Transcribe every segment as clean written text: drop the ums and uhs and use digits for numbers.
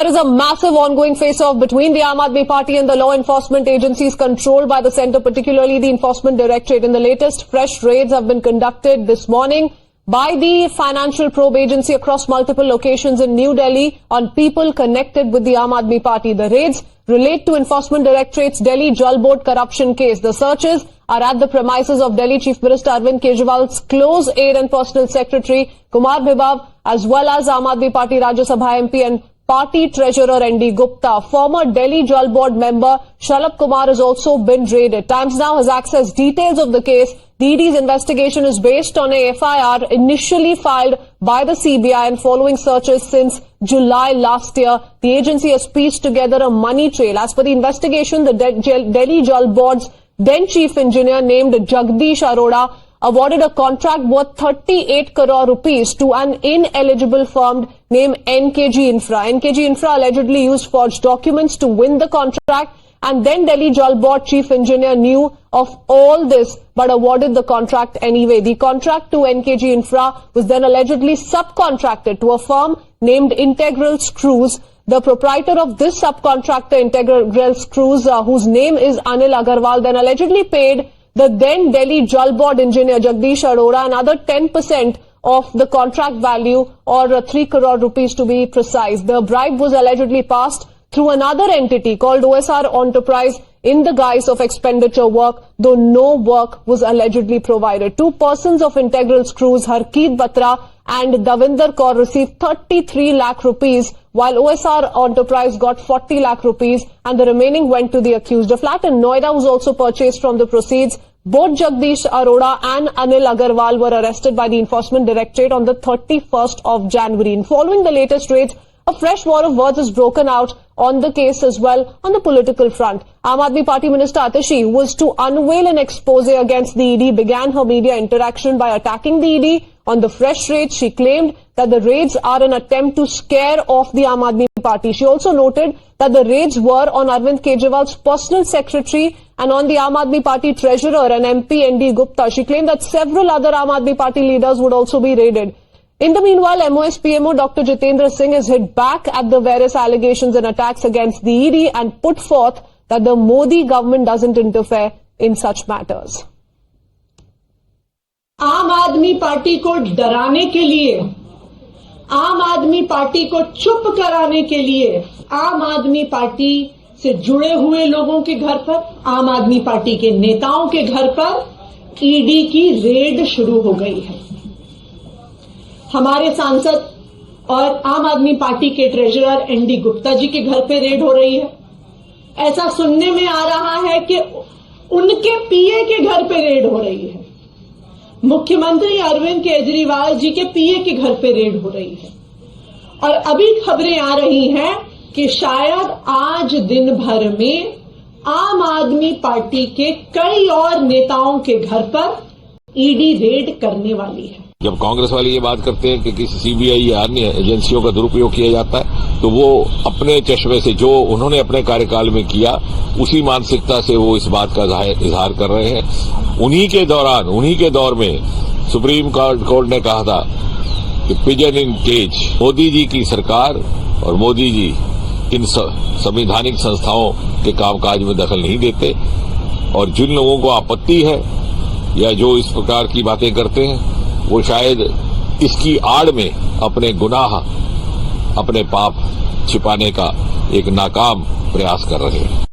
There is a massive ongoing face-off between the Aadmi Party and the law enforcement agencies controlled by the centre, particularly the Enforcement Directorate. In the latest, fresh raids have been conducted this morning by the Financial Probe Agency across multiple locations in New Delhi on people connected with the Aadmi Party. The raids relate to Enforcement Directorate's Delhi Jal Board Corruption case. The searches are at the premises of Delhi Chief Minister Arvind Kejriwal's close aide and personal secretary Kumar Bibhav, as well as Aadmi Party Rajya Sabha MP and Party Treasurer ND Gupta. Former Delhi Jal Board member Shalabh Kumar has also been raided. Times Now has accessed details of the case. The ED's investigation is based on a FIR initially filed by the CBI, and following searches since July last year, the agency has pieced together a money trail. As per the investigation, the Delhi Jal Board's then chief engineer named Jagdish Arora awarded a contract worth 38 crore rupees to an ineligible firm named NKG Infra. NKG Infra allegedly used forged documents to win the contract, and then Delhi Jal Board chief engineer knew of all this but awarded the contract anyway. The contract to NKG Infra was then allegedly subcontracted to a firm named Integral Screws. The proprietor of this subcontractor, Integral Screws, whose name is Anil Agarwal, then allegedly paid the then Delhi Jal Board engineer Jagdish Arora another 10% of the contract value, or 3 crore rupees to be precise. The bribe was allegedly passed through another entity called OSR Enterprise in the guise of expenditure work, though no work was allegedly provided. Two persons of Integral Screws, Harkeet Batra and Davinder Kaur, received 33 lakh rupees, while OSR Enterprise got 40 lakh rupees, and the remaining went to the accused. A flat in Noida was also purchased from the proceeds. Both Jagdish Arora and Anil Agarwal were arrested by the Enforcement Directorate on the 31st of January. And following the latest raids, a fresh war of words is broken out on the case as well on the political front. Aadmi Party Minister Atishi, who was to unveil an expose against the ED, began her media interaction by attacking the ED on the fresh raids. She claimed that the raids are an attempt to scare off the Aadmi Party. She also noted that the raids were on Arvind Kejriwal's personal secretary and on the Aadmi Party treasurer and MP ND Gupta. She claimed that several other Aadmi Party leaders would also be raided. In the meanwhile, MOS PMO Dr. Jitendra Singh has hit back at the various allegations and attacks against the ED and put forth that the Modi government doesn't interfere in such matters. आम आदमी party को डराने के लिए, आम आदमी party को चुप कराने के लिए, आम आदमी पार्टी से जुड़े हुए लोगों के घर पर, आम आदमी पार्टी के नेताओं के घर पर ईडी की रेड शुरू हो गई है। हमारे सांसद और आम आदमी पार्टी के ट्रेजरर एनडी गुप्ता जी के घर पे रेड हो रही है। ऐसा सुनने में आ रहा है कि उनके पीए के घर पे रेड हो रही है। मुख्यमंत्री अरविंद केजरीवाल जी के पीए के घर पे रेड हो रही है। और अभी खबरें आ रही हैं कि शायद आज दिन भर में आम आदमी पार्टी के कई और नेताओं के घर पर ईडी रेड करने वाली है। जब कांग्रेस वाले ये बात करते हैं कि किसी सीबीआई या अन्य एजेंसियों का दुरुपयोग किया जाता है, तो वो अपने चश्मे से जो उन्होंने अपने कार्यकाल में किया, उसी मानसिकता से वो इस बात का इजहार कर रहे हैं। उन्हीं के दौरान, उन्हीं के दौर में सुप्रीम कोर्ट ने कहा था कि पिजन इन केज, मोदी जी की सरकार और मोदी जी इन संवैधानिक संस्थाओं के कामकाज में दखल नहीं देते, और जिन लोगों को आपत्ति है या जो इस प्रकार की बातें करते हैं, वो शायद इसकी आड़ में अपने गुनाह, अपने पाप छिपाने का एक नाकाम प्रयास कर रहे हैं।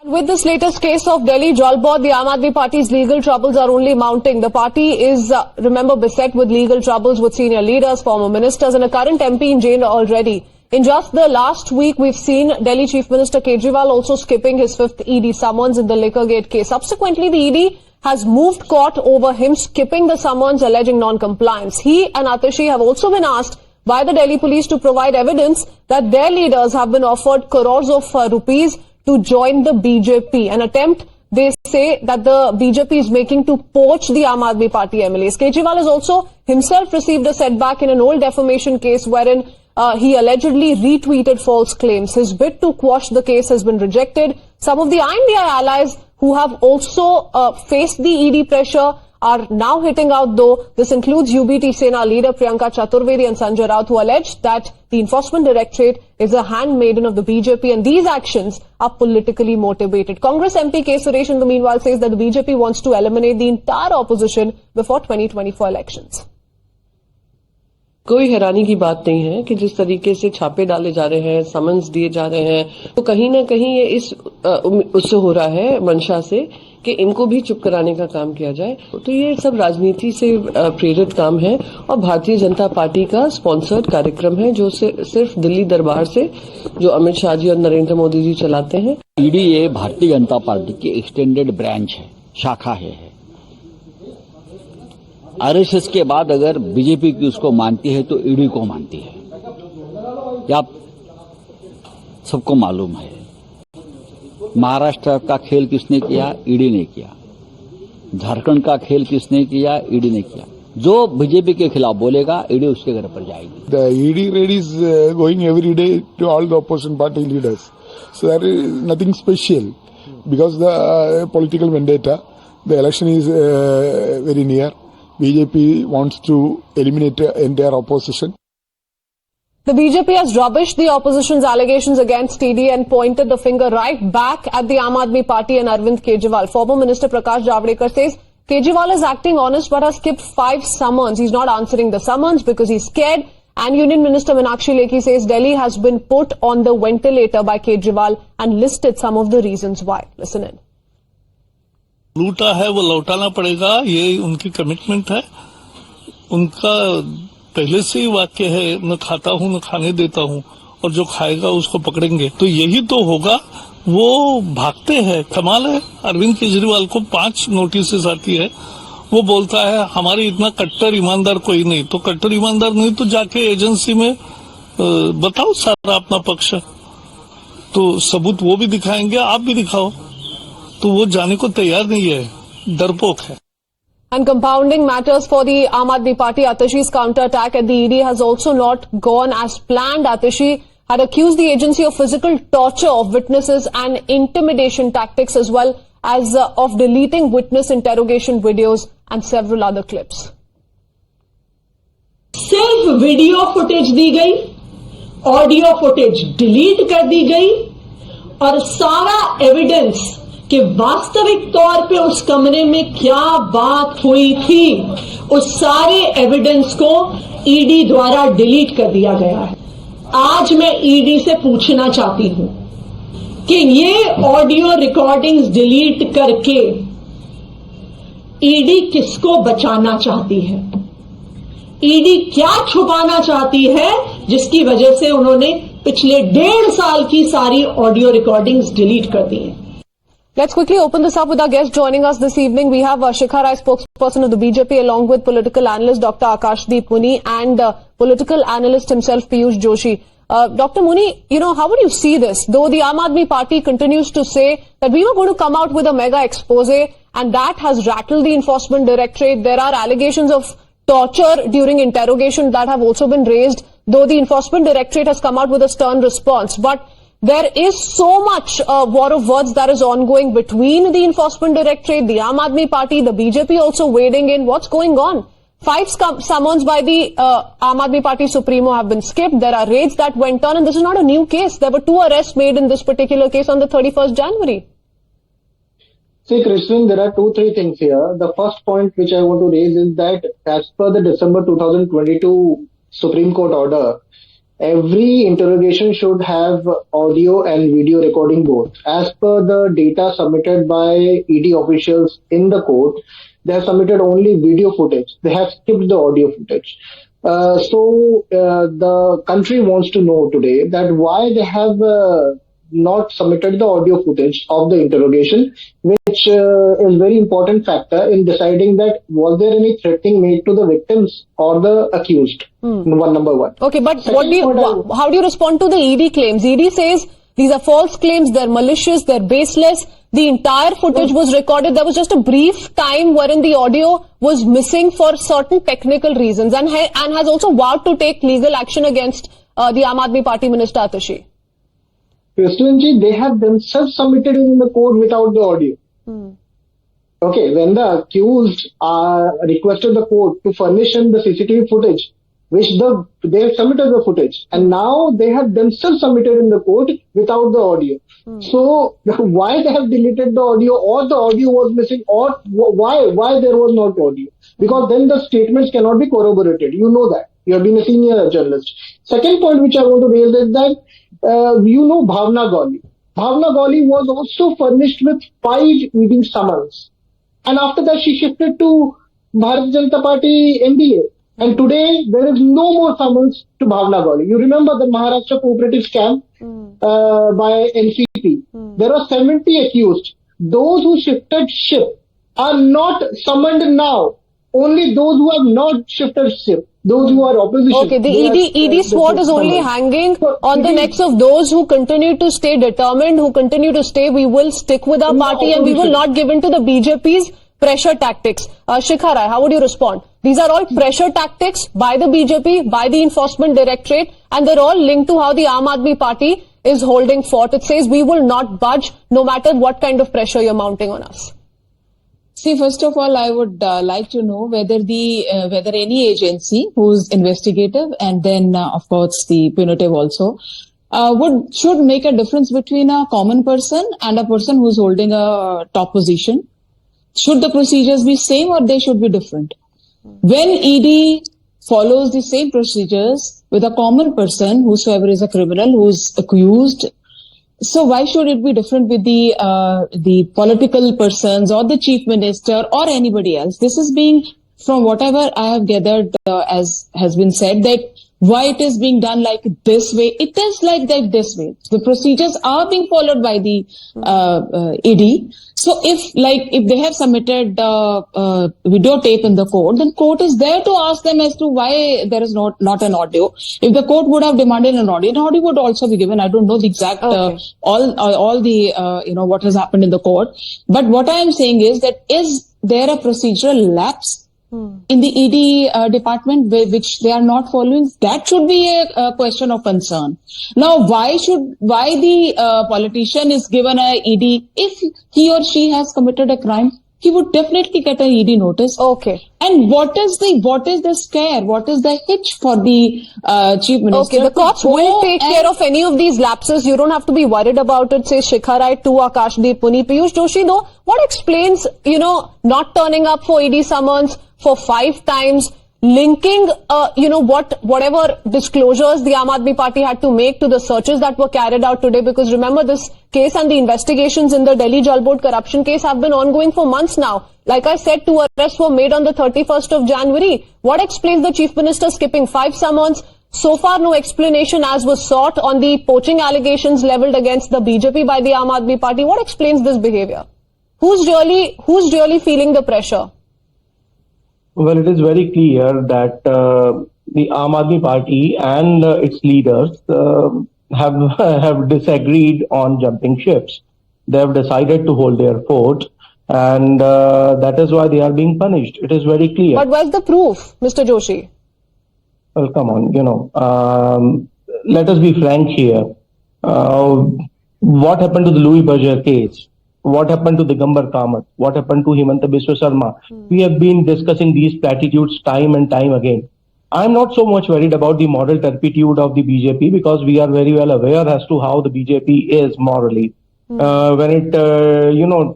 With this latest case of Delhi Jal Board, the Aadmi Party's legal troubles are only mounting. The party is, remember, beset with legal troubles with senior leaders, former ministers, and a current MP in jail already. In just the last week, we've seen Delhi Chief Minister Kejriwal also skipping his 5th ED summons in the Liquorgate case. Subsequently, the ED has moved court over him skipping the summons alleging non-compliance. He and Atishi have also been asked by the Delhi police to provide evidence that their leaders have been offered crores of rupees to join the BJP, an attempt they say that the BJP is making to poach the Aadmi Party MLAs. Kejriwal has also himself received a setback in an old defamation case wherein he allegedly retweeted false claims. His bid to quash the case has been rejected. Some of the INDI allies who have also faced the ED pressure are now hitting out, though. This includes UBT Sena leader Priyanka Chaturvedi and Sanjay Raut, who alleged that the the Enforcement Directorate is a handmaiden of the BJP and these actions are politically motivated. Congress MP K. Suresh in the meanwhile says that the BJP wants to eliminate the entire opposition before 2024 elections. कोई हैरानी की बात नहीं है कि जिस तरीके से छापे डाले जा रहे हैं, समन्स दिए जा रहे हैं, तो कहीं ना कहीं ये इस उससे हो रहा है मंशा से कि इनको भी चुप कराने का काम किया जाए। तो ये सब राजनीति से प्रेरित काम है और भारतीय जनता पार्टी का स्पॉन्सर्ड कार्यक्रम है जो सिर्फ दिल्ली दरबार से जो अमित शाह जी और नरेंद्र मोदी जी चलाते हैं। ईडी ये भारतीय जनता पार्टी की एक्सटेंडेड ब्रांच है, शाखा है। आरएसएस के बाद अगर बीजेपी की उसको मानती है तो ईडी को मानती है, या सबको मालूम है। महाराष्ट्र का खेल किसने किया? ईडी ने किया। झारखंड का खेल किसने किया? ईडी ने किया। जो बीजेपी के खिलाफ बोलेगा ईडी उसके घर पर जाएगी। The ED raid is going every day to all the opposition party leaders. So there is nothing special because the political vendetta. The election is very near. BJP wants to eliminate entire opposition. The BJP has rubbished the opposition's allegations against ED and pointed the finger right back at the Aadmi Party and Arvind Kejriwal. Former Minister Prakash Javadekar says Kejriwal is acting honest but has skipped 5 summons. He's not answering the summons because he's scared. And Union Minister Meenakshi Lekhi says Delhi has been put on the ventilator by Kejriwal and listed some of the reasons why. Listen in. लूटा है वो लौटाना पड़ेगा, ये उनकी commitment है। उनका पहले से ही वाक्य है, न खाता हूं न खाने देता हूं, और जो खाएगा उसको पकड़ेंगे। तो यही तो होगा। वो भागते हैं। कमाल है, अरविंद केजरीवाल को 5 नोटिस आती है, वो बोलता है हमारे इतना कट्टर ईमानदार कोई नहीं। तो कट्टर ईमानदार नहीं तो जाके एजेंसी में बताओ सारा अपना पक्ष, तो सबूत वो भी दिखाएंगे, आप भी दिखाओ। तो वो जाने को तैयार नहीं है, डरपोक है। And compounding matters for the Aam Aadmi Party, Atishi's counterattack at the ED has also not gone as planned. Atishi had accused the agency of physical torture of witnesses and intimidation tactics as well as of deleting witness interrogation videos and several other clips. सिर्फ video footage दी गई, audio footage delete कर दी गई और सारा evidence कि वास्तविक तौर पे उस कमरे में क्या बात हुई थी, उस सारे एविडेंस को ईडी द्वारा डिलीट कर दिया गया है। आज मैं ईडी से पूछना चाहती हूं कि ये ऑडियो रिकॉर्डिंग्स डिलीट करके ईडी किसको बचाना चाहती है? ईडी क्या छुपाना चाहती है जिसकी वजह से उन्होंने पिछले 1.5 साल की सारी ऑडियो रिकॉर्डिंग्स डिलीट कर दी है? Let's quickly open this up with our guest joining us this evening. We have Shikha Rai, spokesperson of the BJP, along with political analyst Dr. Akash Deep Muni and political analyst himself, Piyush Joshi. Dr. Muni, how would you see this? Though the Aam Aadmi Party continues to say that we were going to come out with a mega expose and that has rattled the Enforcement Directorate. There are allegations of torture during interrogation that have also been raised, though the Enforcement Directorate has come out with a stern response. But there is so much war of words that is ongoing between the Enforcement Directorate, the Aam Aadmi Party, the BJP also wading in. What's going on? 5 summons by the Aam Aadmi Party Supremo have been skipped. There are raids that went on, and this is not a new case. There were 2 arrests made in this particular case on the 31st January. See, Kritsween, there are 2-3 things here. The first point which I want to raise is that as per the December 2022 Supreme Court order, every interrogation should have audio and video recording both. As per the data submitted by ED officials in the court, they have submitted only video footage. They have skipped the audio footage. So the country wants to know today that why they have not submitted the audio footage of the interrogation, which is a very important factor in deciding that was there any threatening made to the victims or the accused. Number one. Okay, but how do you respond to the ED claims? ED says these are false claims, they're malicious, they're baseless. The entire footage was recorded. There was just a brief time wherein the audio was missing for certain technical reasons and has also vowed to take legal action against the Aam Aadmi Party Minister Atishi. Kritsween ji, they have themselves submitted in the court without the audio. Okay, when the accused requested the court to furnish him the CCTV footage, they have submitted the footage, and now they have themselves submitted in the court without the audio. So why they have deleted the audio, or the audio was missing, or why there was not audio? Because then the statements cannot be corroborated. You know that. You have been a senior journalist. Second point which I want to raise is that Bhavna Goli. Bhavna Goli was also furnished with 5 ED summons, and after that she shifted to Bharatiya Janata Party NDA. And today, there is no more summons to Bhavna Goli. You remember the Maharashtra cooperative scam by NCP. There are 70 accused. Those who shifted ship are not summoned now. Only those who have not shifted ship, those who are opposition. Okay, the ED sword is only hanging on the necks of those who continue to stay determined, who continue to say we will stick with our party and we will not give in to the BJP's pressure tactics. Shikha Rai, how would you respond? These are all pressure tactics by the BJP, by the Enforcement Directorate, and they're all linked to how the Aam Aadmi Party is holding fort. It says we will not budge no matter what kind of pressure you're mounting on us. See, first of all, I would like to know whether any agency who's investigative and then, of course, the punitive also, should make a difference between a common person and a person who's holding a top position. Should the procedures be same or they should be different? When ED follows the same procedures with a common person, whosoever is a criminal, who's accused, so why should it be different with the political persons or the chief minister or anybody else? This is being, from whatever I have gathered, as has been said, that why it is being done like this way. It is like that this way. The procedures are being followed by the ED. So if they have submitted videotape in the court, then court is there to ask them as to why there is not an audio. If the court would have demanded an audio would also be given. I don't know the exact all the what has happened in the court. But what I am saying is that is there a procedural lapse in the ED department which they are not following? That should be a question of concern. Now, why the politician is given a ED? If he or she has committed a crime, he would definitely get an ED notice. Okay. And what is the scare? What is the hitch for the chief minister? Okay, the courts will take care of any of these lapses. You don't have to be worried about it, says Shikha Rai to Akash Deep Muni. Piyush Joshi, though, what explains, not turning up for ED summons for 5 times, linking, whatever disclosures the Aam Aadmi Party had to make to the searches that were carried out today? Because remember, this case and the investigations in the Delhi Jal Board corruption case have been ongoing for months now. Like I said, 2 arrests were made on the 31st of January. What explains the Chief Minister skipping 5 summons? So far, no explanation as was sought on the poaching allegations levelled against the BJP by the Aam Aadmi Party. What explains this behaviour? Who's really feeling the pressure? Well, it is very clear that the Aam Aadmi Party and its leaders have disagreed on jumping ships. They have decided to hold their fort, and that is why they are being punished. It is very clear. But where's the proof, Mr. Joshi? Well, come on, let us be frank here. What happened to the Louis Berger case? What happened to Digambar Kamath? What happened to Himanta Biswa Sarma? We have been discussing these platitudes time and time again. I'm not so much worried about the moral turpitude of the BJP because we are very well aware as to how the BJP is morally. When it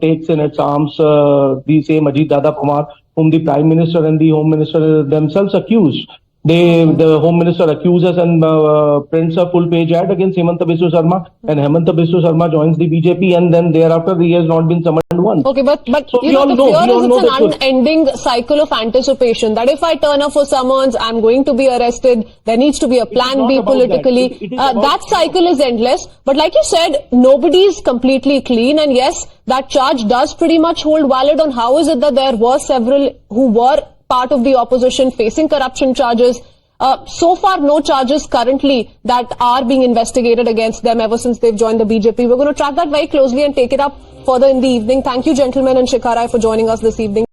takes in its arms the same Ajit Dada Kumar, whom the Prime Minister and the Home Minister themselves accused. The Home Minister accuses and prints a full-page ad against Himanta Biswa Sarma, and Himanta Biswa Sarma joins the BJP, and then thereafter he has not been summoned once. Okay, but so the fear is it's an unending cycle of anticipation that if I turn up for summons, I'm going to be arrested. There needs to be a plan B politically. That cycle is endless. But like you said, nobody is completely clean, and yes, that charge does pretty much hold valid on how is it that there were several who were part of the opposition facing corruption charges. So far, no charges currently that are being investigated against them ever since they've joined the BJP. We're going to track that very closely and take it up further in the evening. Thank you, gentlemen, and Shikha Rai for joining us this evening.